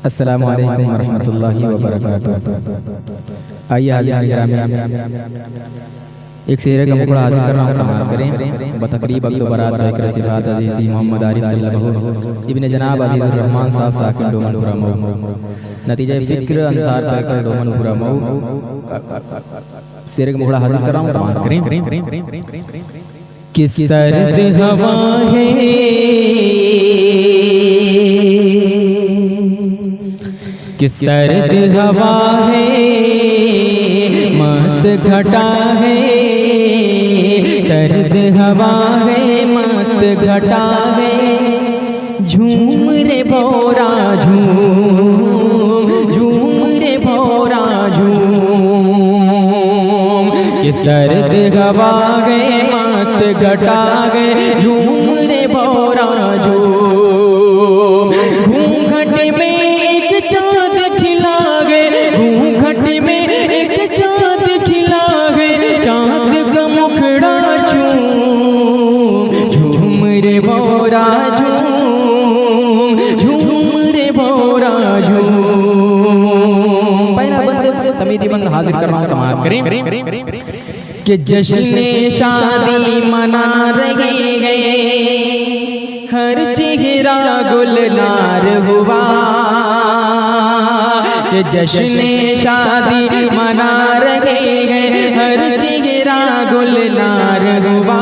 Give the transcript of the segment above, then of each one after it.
अस्सलामु अलैकुम वरहमतुल्लाहि वबरकातुहू। आइए हाजिर एक शेर का मुकड़ा हाजिर कर रहा हूँ, समाअत करें। बतकरीब अब्दु बरात बैकर सिफात अजीज़ी मोहम्मद आरिफ सल्लल्लाहु इब्न जनाब अजीज़ुर रहमान साहब साकिन डोमनपुरा मऊ। नतीजा फिक्र अंसार बैकर डोमनपुरा मऊ। शेर का मुकड़ा हाजिर कर रहा हूँ, समाअत करें। कि सर्द हवा है कि सर्द हवा है, मस्त घटा है, सर्द हवा है, मस्त घटा है। झूम रे भौरा झूम, झूम रे भौरा झूम। कि सर्द हवा है, मस्त घटा है, झूम रे भौरा झूम। घूंघट में एक चाँद खिला गए, घूंघट में एक चाँद खिला गए, चाँद का मुखड़ा झूम, झूम रे भौरा झूम, झूम रे भौरा झूम। पहला बंद तमीदी बंद हाजिर कर रहा हूँ, समाअत करें। कि जश्ने शादी मना रहे गए, हर चेहरा गुलनार हुआ। कि जश्ने शादी मना रहे गए, हर चेहरा गुलनार हुआ।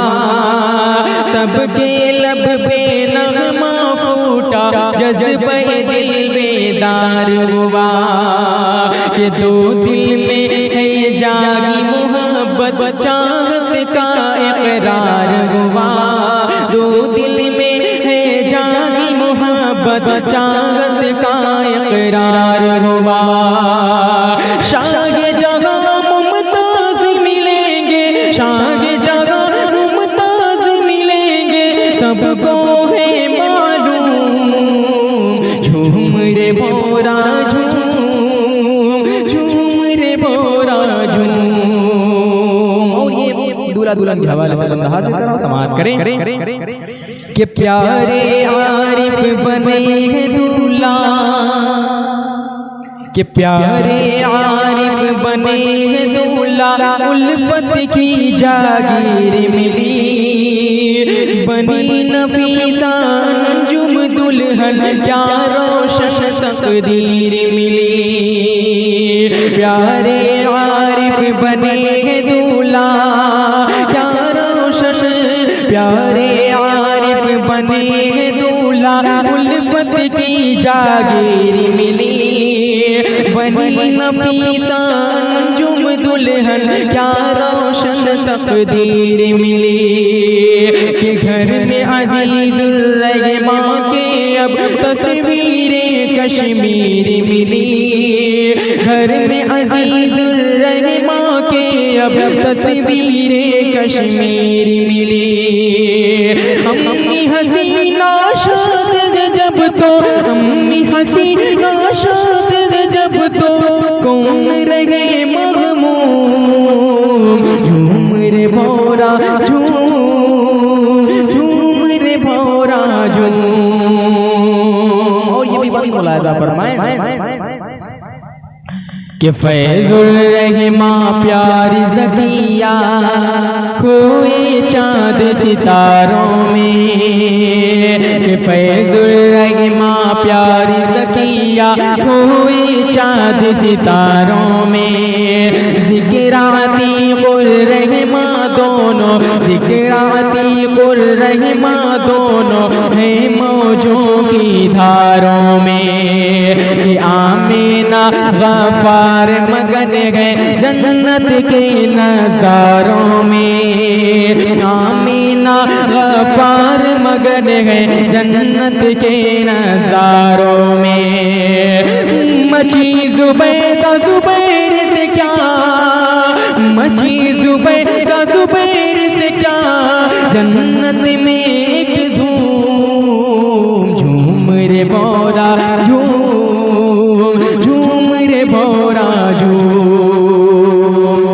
सबके लब पे नग़मा फूटा, जज़्बे दिल बेदार हुआ। कि दो दिल में है जागी मोहब्बत, चाहत का इक़रार हुआ। दो दिल में है जागी मोहब्बत, चाहत का इक़रार हुआ। शाहे जहाँ मुमताज़ मिलेंगे, शाहे जहाँ मुमताज़ मिलेंगे, सबको है मालूम। झूम रे भौरा झूम, झूम रे भौरा झूम। और ये दूल्हा दुल्हन के हवाले से बंदा हाजिर कर रहा हूँ, समाअत करें। कि प्यारे आरिफ बने हैं दूल्हा, कि प्यारे आरिफ बने हैं दूल्हा। उल्फत की जागीर मिली, बनी नफीसा अंजुम दुल्हन, क्या रोशन तकदीर मिली। प्यारे आरिफ बने हैं दूल्हा, क्या रोशन, प्यारे आरिफ बने हैं दूल्हा। उल्फत की जागीर मिली, बनी नफीसा अंजुम दुल्हन, क्या रोशन तकदीर मिली। कि घर में अज़ीज़ुर रहमान के अब तस्वीरें कश्मीर मिली। घर में अज़ीज़ुर रहमान के अब तस्वीरें कश्मीर मिली। अम्मी हसीना शाद जब तो, अम्मी हसीना शाद जब तो, कौन रहे मग़मूम। झूम रे भौरा झूम, झूम रे भौरा झूम। और ये भी बंद मुलाहिज़ा फरमाएं। कि फैज़ुर रहमान प्यारी ज़किया, खोए चाँद सितारों में। कि फैज़ुर रहमान प्यारी ज़किया, खोए चाँद सितारों में। ज़िक्राती कुल रहमान दोनों, ज़िक्राती कुल रहमान दोनों, है मौजों की धारों में। कि आमीना गफ़ार मगन है जन्नत के नज़ारों में। आमीना गफ़ार मगन है जन्नत के नज़ारों में। मची ज़ुबैर से क्या, मची ज़ुबैर से क्या, जन्नत में एक धूम। झूम रे भौरा झूम, झूम रे भौरा झूम।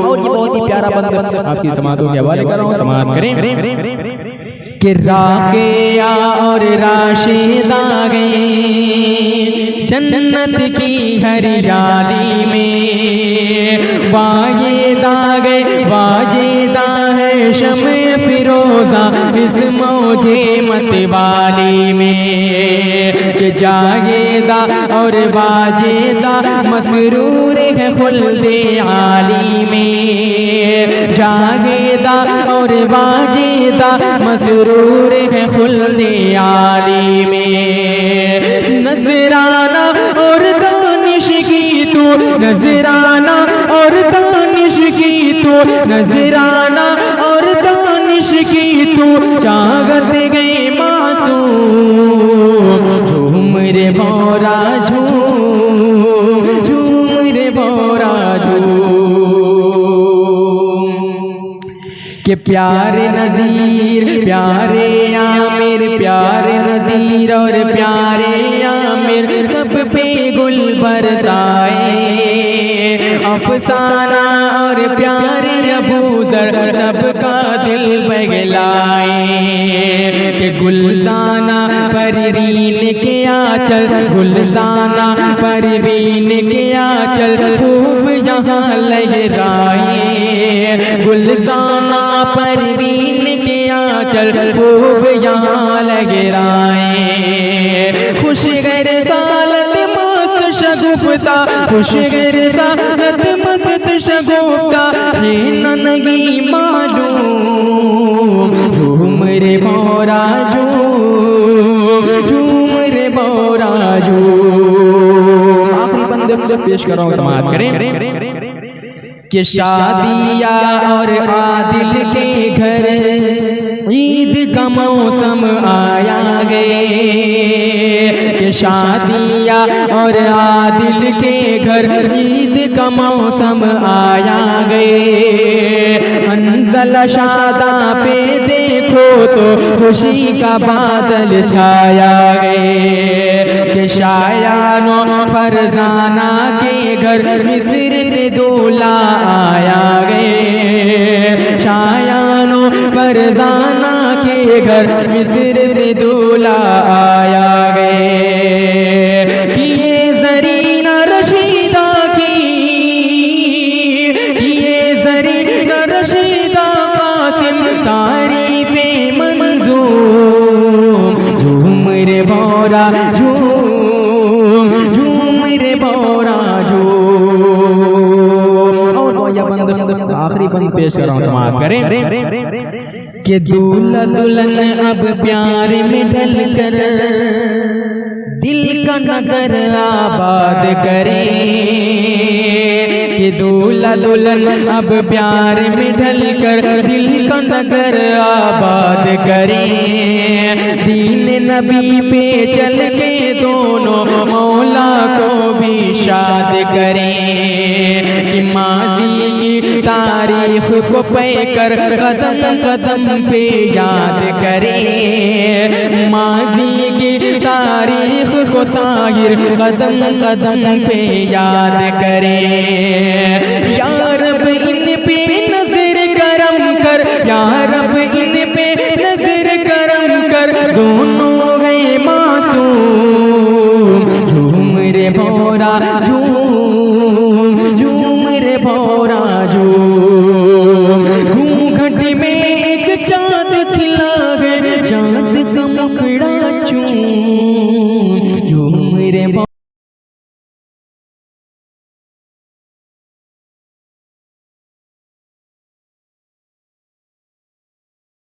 और ये बहुत ही प्यारा बंदा आपकी समाअतों के हवाले कर रहा हूँ, समाअत करें। कि राक़िया और राशिदा गए जन्नत की हरियाली में। वाजेदा है शम्स फिरोजा इस मौजे मतवाली में। कि जागेदा और वाजेदा मसरूर है खुल्दे आली में। जागेदा और वाजेदा मसरूर है खुल्दे आली में। नजराना और दानिश की तू, नजराना और दानिश की तू, नजराना और दानिश की तू चाहत गए मासूम। झूम रे भौरा झूम, झूम रे भौरा झूम। कि प्यारे नज़ीर प्यारे आमिर, प्यारे नज़ीर और प्यारे आमिर सब पे गुल बरसाए। अफसाना और प्यारे अबूज़र सबका दिल बहलाए। कि गुलजाना परवीन के आंचल, गुलजाना परवीन के आंचल खूब यहाँ लहराए। गुलजाना परवीन के आंचल खूब यहाँ लहराए। खुशगर सालत मस्त शगुफ्ता, खुशगर सालत मस्त शगुफ्ता है ननगी मालूम। झूम रे भौरा झूम, झूम रे भौरा झूम। आखिरी बंद पेश कर रहा हूँ, समाप्त करें। कि शादिया और आदिल के घर ईद का मौसम आया गए। कि शादिया और आदिल के घर ईद का मौसम आया गए। अंजल शादा पे देखो तो खुशी का बादल छाया गए। कि शायानो फरजाना के घर मिस्र से दूल्हा आया गए। शायानो फरजाना के घर मिस्र से दूल्हा आया गए। किए ज़रीना रशीदा की, किए ज़रीना रशीदा कासिम तारीफ़े मंजूम। झूम रे भौरा झूम, झूम रे भौरा झूम। और आखिरी बंद पेश कर रहा हूँ, समाप्त करें। कि दूल्हा दुल्हन अब प्यार में ढल कर दिल का नगर आबाद करें। कि दूल्हा दुल्हन अब प्यार में ढल कर दिल का नगर आबाद करें। दीन नबी पे चल के दोनों मौला को भी शाद करें। कि माज़ी की तारीख को पैकर कदम कदम पे याद करें। माज़ी की तारीख को ताहिर कदम कदम पे याद करें। या रब इन पे नजर करम कर, या रब इन पे नजर करम कर दोनों गए मासूम। झूम रे भौरा झूम,